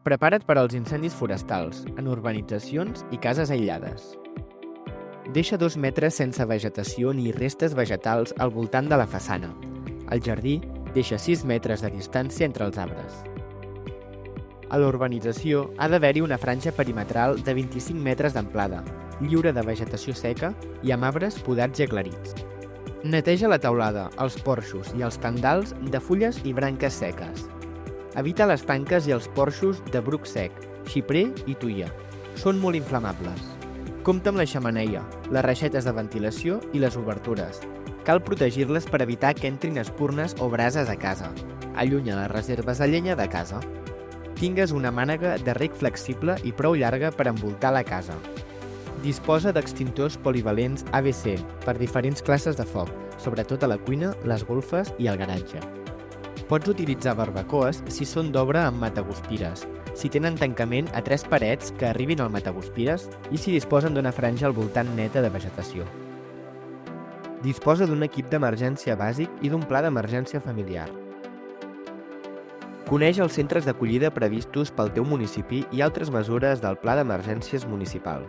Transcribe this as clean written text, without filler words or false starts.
Prepara't per als incendis forestals, en urbanitzacions i cases aïllades. Deixa 2 metres sense vegetació ni restes vegetals al voltant de la façana. Al jardí, deixa 6 metres de distància entre els arbres. A la urbanització ha d'haver-hi una franja perimetral de 25 metres d'amplada, lliure de vegetació seca i amb arbres podats i aclarits. Neteja la teulada, els porxos i els tendals de fulles i branques seques. Evita les tanques i els porxos de bruc sec, xiprer i tuia. Són molt inflamables. Compta amb la xemeneia, les reixetes de ventilació i les obertures. Cal protegir-les per evitar que entrin espurnes o brases a casa. Allunya les reserves de llenya de casa. Tingues una mànega de rec flexible i prou llarga per envoltar la casa. Disposa d'extintors polivalents ABC per diferents classes de foc, sobretot a la cuina, les golfes i el garatge. Pots utilitzar barbacoes si són d'obra amb mataguspires, si tenen tancament a 3 parets que arribin al mataguspires i si disposen d'una franja al voltant neta de vegetació. Disposa d'un equip d'emergència bàsic i d'un pla d'emergència familiar. Coneix els centres d'acollida previstos pel teu municipi i altres mesures del Pla d'Emergències Municipal.